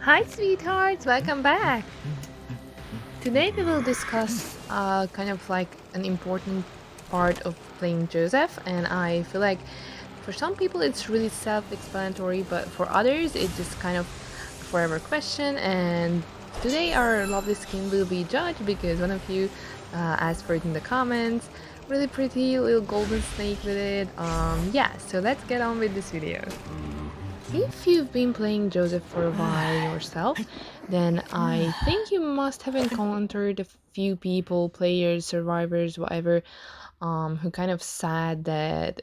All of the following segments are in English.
Hi, sweethearts, welcome back. Today we will discuss kind of like an important part of playing Joseph, and I feel like for some people it's really self-explanatory, but for others it's just kind of a forever question. And today our lovely skin will be judged because one of you asked for it in the comments. Really pretty little golden snake with it. Yeah, so let's get on with this video. If you've been playing Joseph for a while yourself, then I think you must have encountered a few people, players, survivors, whatever, who kind of said that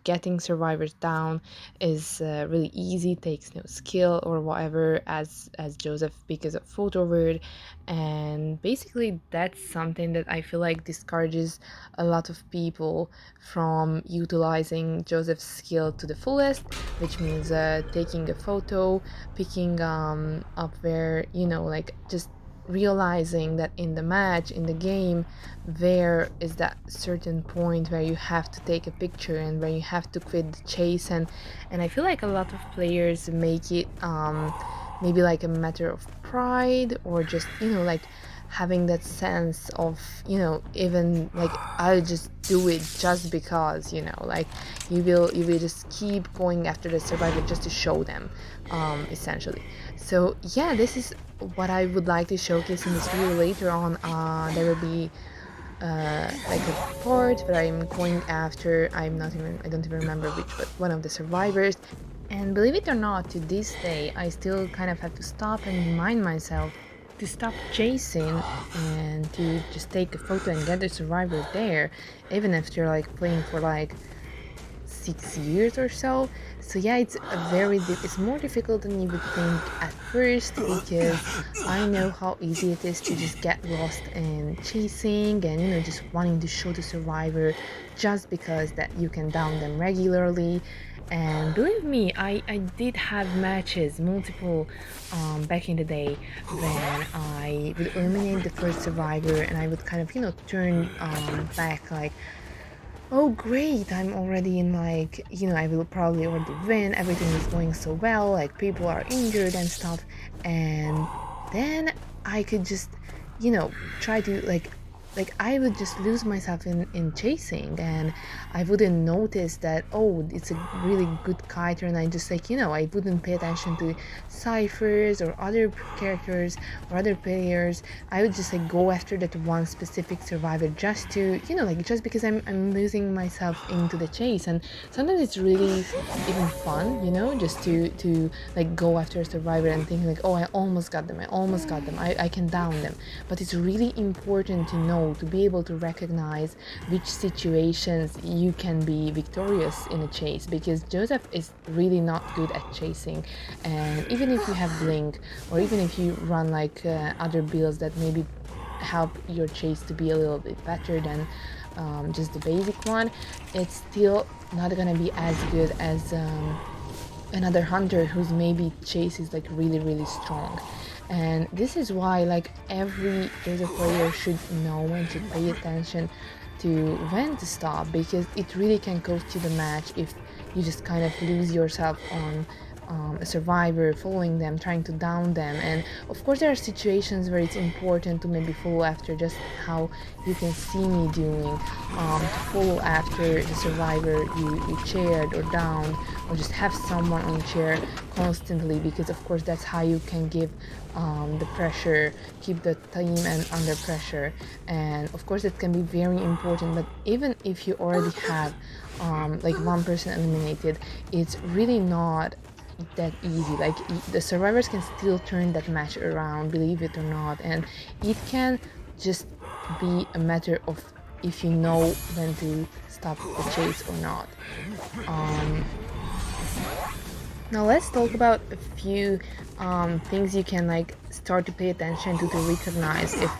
getting survivors down is really easy, takes no skill or whatever, as Joseph because of photo word. And basically that's something that I feel like discourages a lot of people from utilizing Joseph's skill to the fullest, which means taking a photo, picking up where like just realizing that in the match, in the game, there is that certain point where you have to take a picture and where you have to quit the chase. And I feel like a lot of players make it maybe like a matter of pride, or just like having that sense of even like I'll just do it just because like you will just keep going after the survivor just to show them, essentially. So yeah, this is what I would like to showcase in this video. Later on there will be like a part where I'm going after, I don't even remember which, but one of the survivors. And believe it or not, to this day I still kind of have to stop and remind myself to stop chasing and to just take a photo and get the survivor there, even if you're like playing for like 6 years or so. So yeah, it's more difficult than you would think at first, because I know how easy it is to just get lost in chasing and just wanting to show the survivor just because that you can down them regularly. And believe me, I did have matches, multiple, back in the day, when I would eliminate the first survivor and I would kind of turn back like, oh great, I'm already in, like, I will probably already win, everything is going so well, like people are injured and stuff. And then I could just try to like I would just lose myself in chasing, and I wouldn't notice that, oh, it's a really good kiter, and I just like I wouldn't pay attention to ciphers or other characters or other players. I would just like go after that one specific survivor just to like just because I'm losing myself into the chase. And sometimes it's really even fun, just to like go after a survivor and think like, oh, I almost got them, I can down them. But it's really important to know, to be able to recognize which situations you can be victorious in a chase, because Joseph is really not good at chasing. And even if you have blink, or even if you run like other builds that maybe help your chase to be a little bit better than just the basic one, it's still not gonna be as good as another hunter whose maybe chase is like really strong. And this is why like every Joseph player should know and should pay attention to when to stop, because it really can cost you the match if you just kind of lose yourself on a survivor, following them, trying to down them. And of course there are situations where it's important to maybe follow after, just how you can see me doing, to follow after the survivor you chaired or downed, or just have someone on chair constantly, because of course that's how you can give the pressure, keep the team and under pressure. And of course that can be very important. But even if you already have like one person eliminated, it's really not that easy. Like the survivors can still turn that match around, believe it or not. And it can just be a matter of if you know when to stop the chase or not. Now let's talk about a few things you can like start to pay attention to recognize if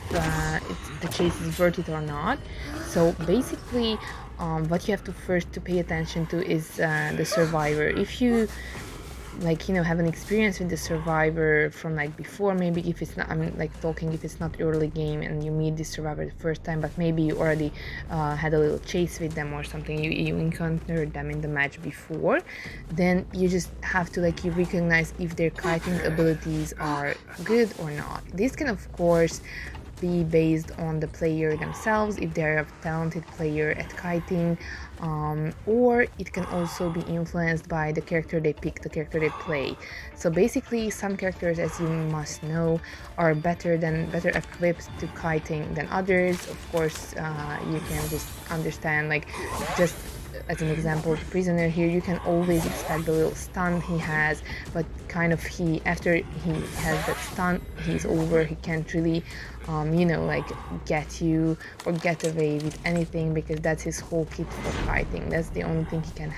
the chase is worth it or not. So basically what you have to first to pay attention to is the survivor. If you like, you know, have an experience with the survivor from like before. Maybe if it's not, I'm like talking if it's not early game and you meet this survivor the first time, but maybe you already had a little chase with them or something, you encountered them in the match before, then you just have to like, you recognize if their kiting abilities are good or not. This can of course be based on the player themselves, if they're a talented player at kiting, or it can also be influenced by the character they pick, the character they play. So basically, some characters, as you must know, are better equipped to kiting than others. Of course, you can just understand, like, just as an example, the prisoner here, you can always expect the little stun he has, but kind of after he has that stun, he's over. He can't really you know, like get you or get away with anything, because that's his whole kit for fighting. That's the only thing he can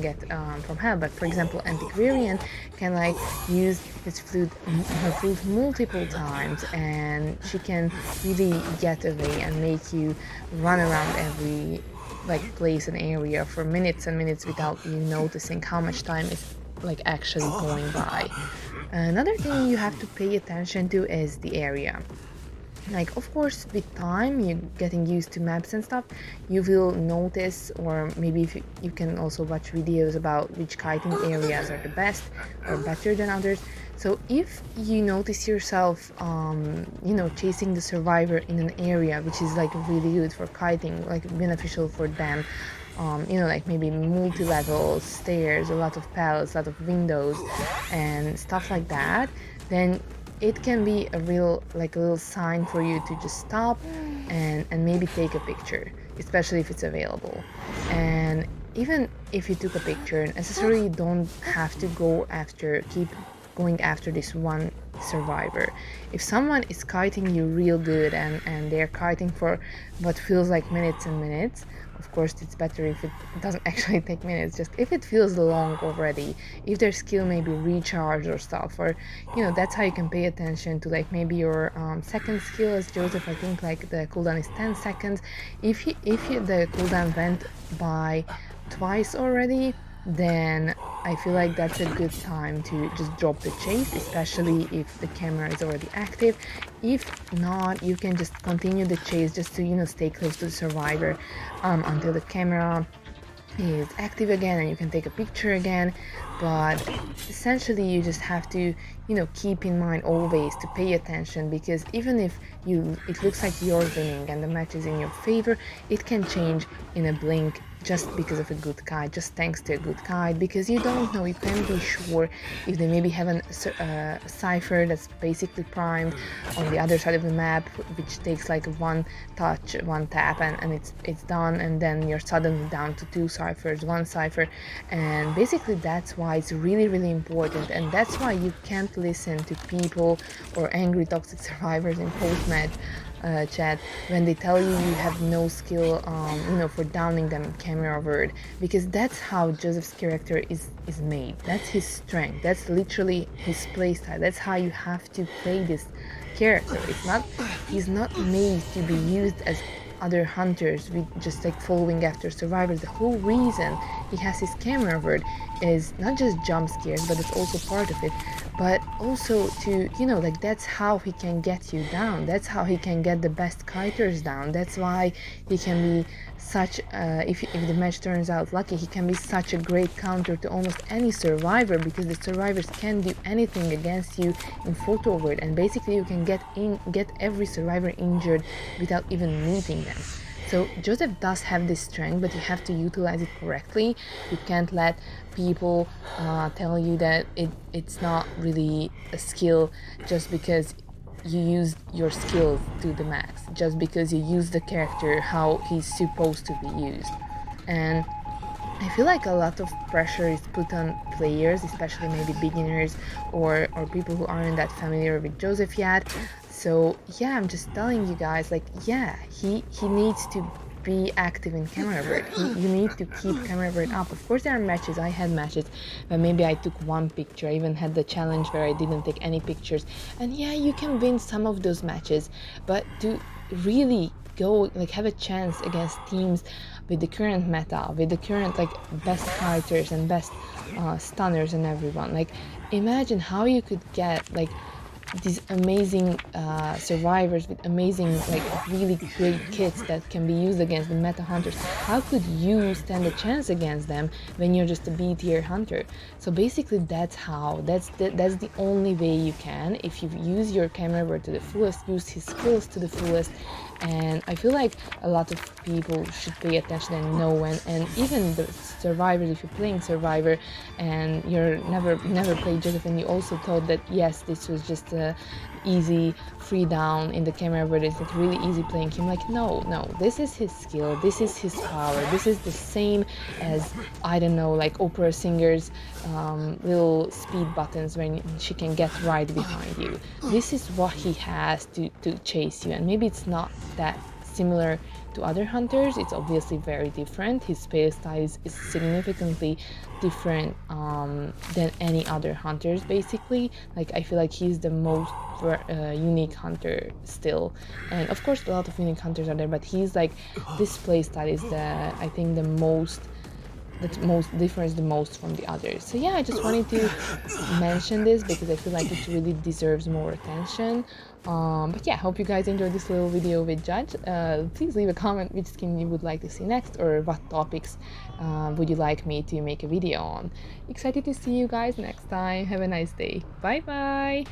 get from hell. But for example, antiquarian can like use her flute multiple times, and she can really get away and make you run around every like place and area for minutes and minutes without you noticing how much time is like actually going by. Another thing you have to pay attention to is the area. Like, of course, with time, you're getting used to maps and stuff, you will notice, or maybe if you can also watch videos about which kiting areas are the best or better than others. So if you notice yourself, you know, chasing the survivor in an area which is like really good for kiting, like beneficial for them, you know, like maybe multi-level stairs, a lot of pallets, a lot of windows and stuff like that, then it can be a real, like a little sign for you to just stop and maybe take a picture, especially if it's available. And even if you took a picture, necessarily you don't have to keep going after this one survivor. If someone is kiting you real good and they're kiting for what feels like minutes and minutes, of course it's better if it doesn't actually take minutes, just if it feels long already, if their skill may be recharged or stuff, or you know, that's how you can pay attention to like maybe your second skill. As Joseph, I think like the cooldown is 10 seconds. If the cooldown went by twice already, then I feel like that's a good time to just drop the chase, especially if the camera is already active. If not, you can just continue the chase just to, you know, stay close to the survivor until the camera is active again and you can take a picture again. But essentially you just have to, you know, keep in mind always to pay attention, because even if it looks like you're winning and the match is in your favor, it can change in a blink just because of a good guide, just thanks to a good guide, because you don't know, you can't be sure if they maybe have a cipher that's basically primed on the other side of the map, which takes like one touch, one tap, and it's done, and then you're suddenly down to two ciphers, one cipher. And basically that's why it's really, really important, and that's why you can't listen to people or angry toxic survivors in post-match chat when they tell you have no skill, you know, for downing them camera word, because that's how Joseph's character is made. That's his strength. That's literally his playstyle. That's how you have to play this character. He's not made to be used as other hunters with just like following after survivors. The whole reason he has his camera word is not just jump scares, but it's also part of it, but also to, you know, like that's how he can get you down. That's how he can get the best kiters down. That's why he can be such if the match turns out lucky, he can be such a great counter to almost any survivor, because the survivors can't do anything against you in photo word, and basically you can get every survivor injured without even meeting them. So Joseph does have this strength, but you have to utilize it correctly. You can't let people tell you that it's not really a skill just because you use your skills to the max, just because you use the character how he's supposed to be used. And I feel like a lot of pressure is put on players, especially maybe beginners or people who aren't that familiar with Joseph yet. So yeah, I'm just telling you guys, like, yeah, he needs to be active in camera work. You need to keep camera work up. Of course there are matches, I had matches where maybe I took one picture. I even had the challenge where I didn't take any pictures, and yeah, you can win some of those matches, but to really go, like, have a chance against teams with the current meta, with the current like best fighters and best stunners and everyone. Like imagine how you could get like these amazing survivors with amazing like really great kits that can be used against the meta hunters. How could you stand a chance against them when you're just a B tier hunter? So basically that's the only way you can, if you use your camera work to the fullest, use his skills to the fullest. And I feel like a lot of people should pay attention and know when, and even the survivors, if you're playing survivor and you're never played Joseph and you also thought that yes, this was just a easy free down in the camera where it's like really easy playing him, like no, this is his skill, this is his power, this is the same as, I don't know, like opera singers little speed buttons when she can get right behind you. This is what he has to chase you, and maybe it's not that similar to other hunters, it's obviously very different. His playstyle is significantly different than any other hunters basically. Like I feel like he's the most unique hunter still, and of course a lot of unique hunters are there, but he's like, this playstyle is I think the most differs the most from the others. So yeah, I just wanted to mention this because I feel like it really deserves more attention. But yeah, hope you guys enjoyed this little video with Judge. Please leave a comment which skin you would like to see next, or what topics would you like me to make a video on. Excited to see you guys next time. Have a nice day. Bye bye.